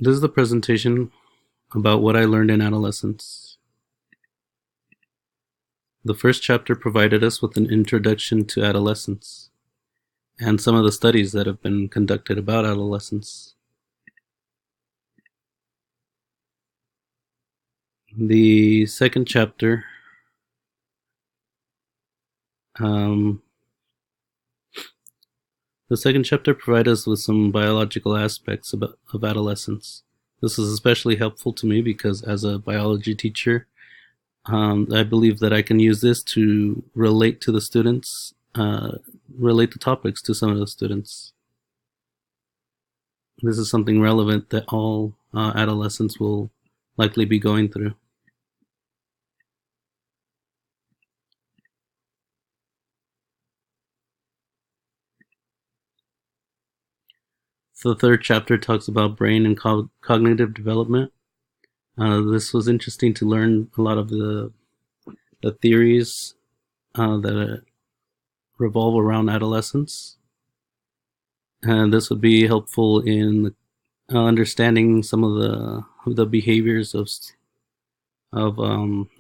This is the presentation about what I learned in adolescence. The first chapter provided us with an introduction to adolescence and some of the studies that have been conducted about adolescence. The second chapter um, provides us with some biological aspects of adolescence. This is especially helpful to me because as a biology teacher, I believe that I can use this to relate to the students, relate the topics to some of the students. This is something relevant that all adolescents will likely be going through. So the third chapter talks about brain and cognitive development. This was interesting to learn a lot of the theories that revolve around adolescence. And this would be helpful in understanding some of the behaviors of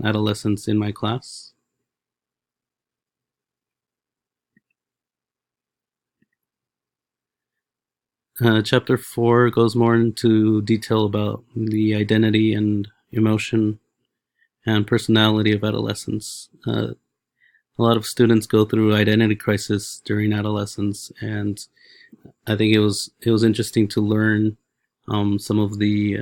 adolescents in my class. Chapter 4 goes more into detail about the identity and emotion and personality of adolescence. A lot of students go through identity crisis during adolescence, and I think it was interesting to learn some of the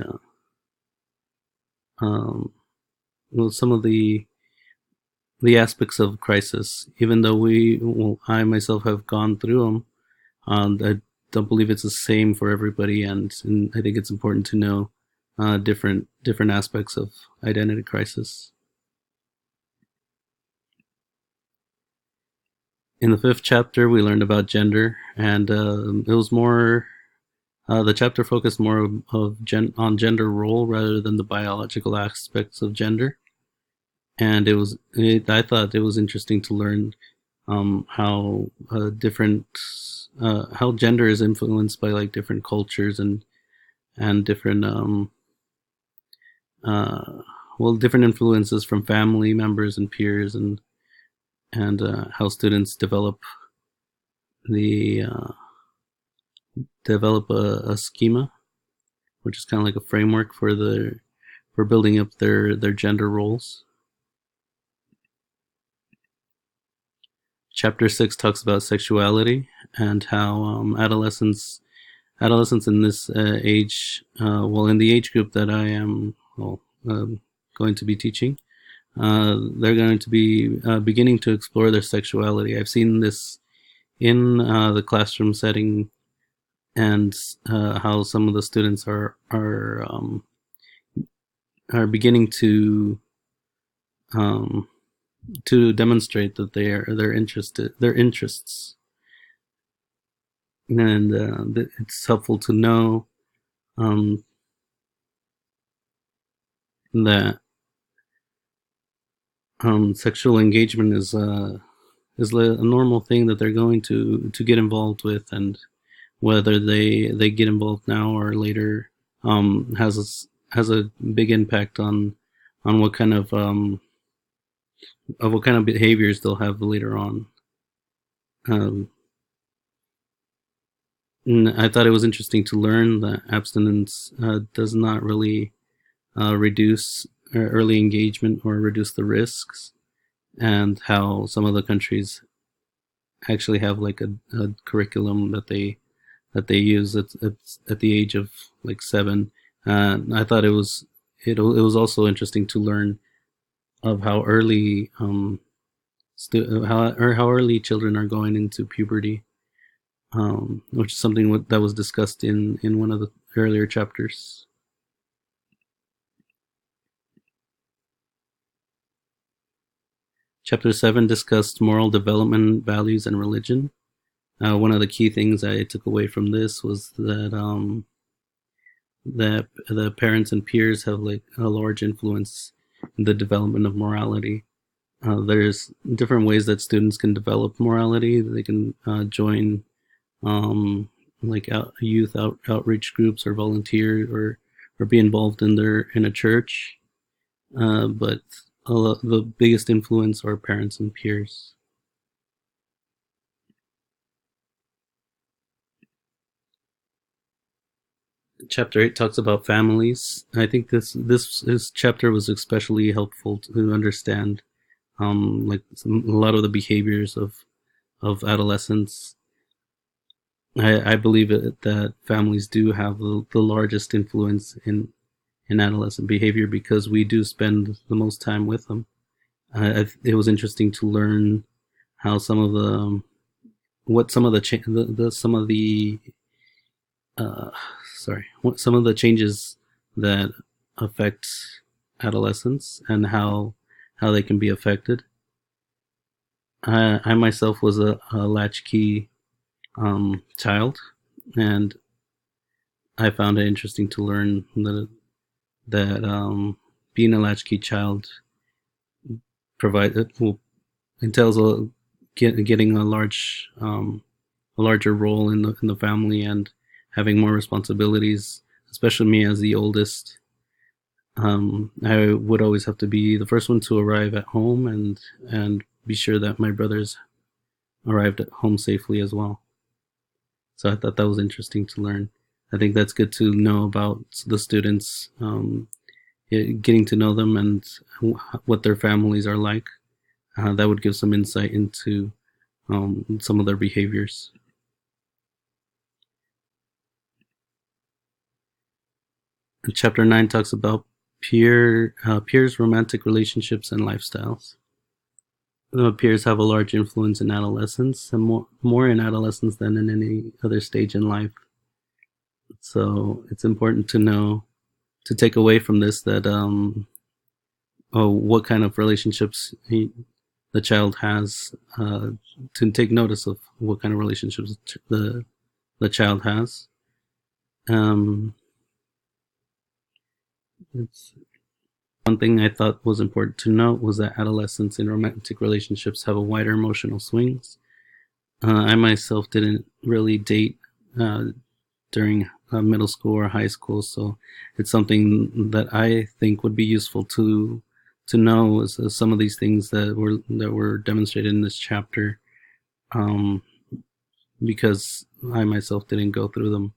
aspects of crisis. Even though I myself have gone through them, I don't believe it's the same for everybody, and I think it's important to know different aspects of identity crisis. In the fifth chapter, we learned about gender, and it was more. The chapter focused more on gender role rather than the biological aspects of gender, and I thought it was interesting to learn how how gender is influenced by like different cultures and different different influences from family members and peers, and how students develop a schema, which is kind of like a framework for building up their gender roles. Chapter 6 talks about sexuality and how adolescents in this age, in the age group that I am going to be teaching, they're going to be beginning to explore their sexuality. I've seen this in the classroom setting, and how some of the students are beginning to demonstrate that their interests, and it's helpful to know that sexual engagement is a normal thing that they're going to get involved with, and whether they get involved now or later has a big impact on what kind of behaviors they'll have later on. And I thought it was interesting to learn that abstinence does not really reduce early engagement or reduce the risks, and how some of the countries actually have like a curriculum that they use at the age of like 7. I thought it was also interesting to learn of how early how early children are going into puberty, which is something that was discussed in one of the earlier chapters. Chapter 7 discussed moral development, values, and religion. One of the key things I took away from this was that the parents and peers have like a large influence in the development of morality. There's different ways that students can develop morality. They can join youth outreach groups, or volunteer, or be involved in a church, but the biggest influence are parents and peers. Chapter 8 talks about families. I think this chapter was especially helpful to understand like a lot of the behaviors of adolescents. I believe that families do have the largest influence in adolescent behavior because we do spend the most time with them. It was interesting to learn how some of the what some of the some of the uh, what some of the changes that affect adolescence and how they can be affected. I myself was a latchkey child, and I found it interesting to learn that being a latchkey child well, entails getting a larger role in the family and having more responsibilities. Especially me as the oldest, I would always have to be the first one to arrive at home and be sure that my brothers arrived at home safely as well. So I thought that was interesting to learn. I think that's good to know about the students, getting to know them and what their families are like. That would give some insight into some of their behaviors. And chapter 9 talks about peers, romantic relationships, and lifestyles. Peers have a large influence in adolescence, and more in adolescence than in any other stage in life. So it's important to know, to take away from this, that what kind of relationships the child has, to take notice of what kind of relationships the child has. It's One thing I thought was important to note was that adolescents in romantic relationships have a wider emotional swings. I myself didn't really date during middle school or high school, so it's something that I think would be useful to know is some of these things that were demonstrated in this chapter, um, because I myself didn't go through them.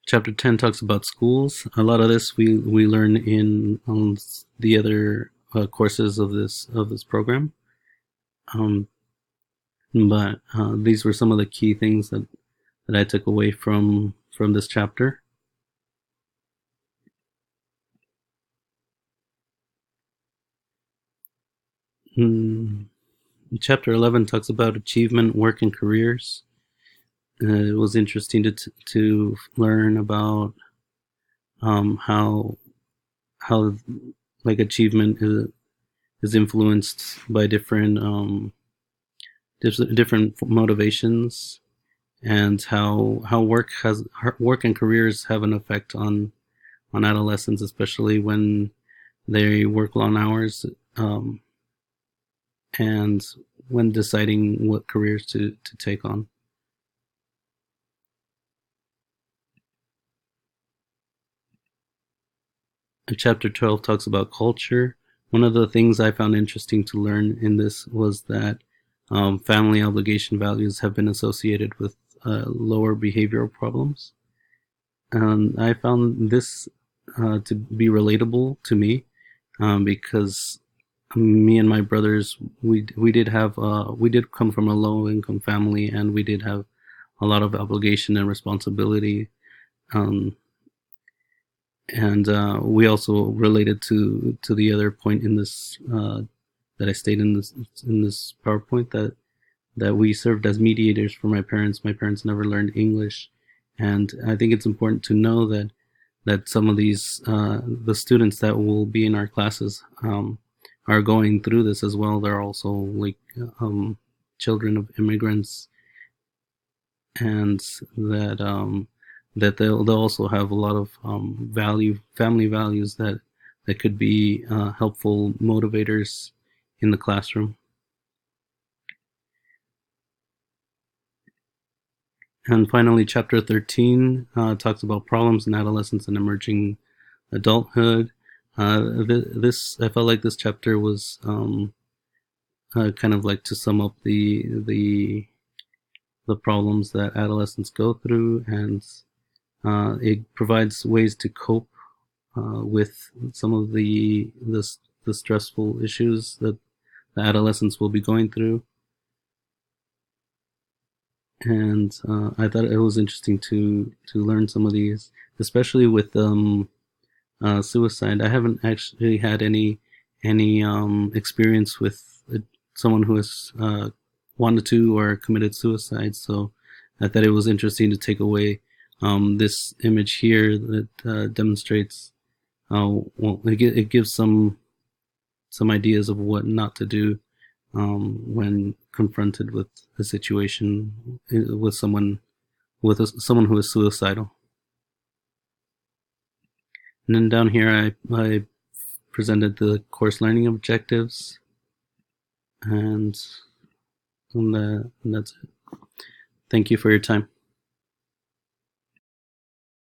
Chapter 10 talks about schools. A lot of this we learn in the other courses of this program, but these were some of the key things that I took away from this chapter. Mm, Chapter 11 talks about achievement, work, and careers. It was interesting to learn about how like achievement is influenced by different motivations, and how work and careers have an effect on adolescents, especially when they work long hours, and when deciding what careers to take on. Chapter 12 talks about culture. One of the things I found interesting to learn in this was that family obligation values have been associated with lower behavioral problems. And I found this to be relatable to me, because me and my brothers, we did come from a low income family, and we did have a lot of obligation and responsibility, um, and we also related to the other point in this, that I stated in this PowerPoint, that we served as mediators for my parents. My parents never learned English, and I think it's important to know that some of these the students that will be in our classes are going through this as well. They're also like children of immigrants, and that they'll also have a lot of family values that could be helpful motivators in the classroom. And finally, chapter 13 talks about problems in adolescence and emerging adulthood. This I felt like this chapter was kind of like to sum up the problems that adolescents go through, and it provides ways to cope with some of the stressful issues that the adolescents will be going through. And I thought it was interesting to learn some of these, especially with suicide. I haven't actually had any experience with someone who has wanted to or committed suicide. So I thought it was interesting to take away this image here that demonstrates. Well, it gives some ideas of what not to do when confronted with a situation with someone who is suicidal. And then down here, I presented the course learning objectives, and that's it. Thank you for your time.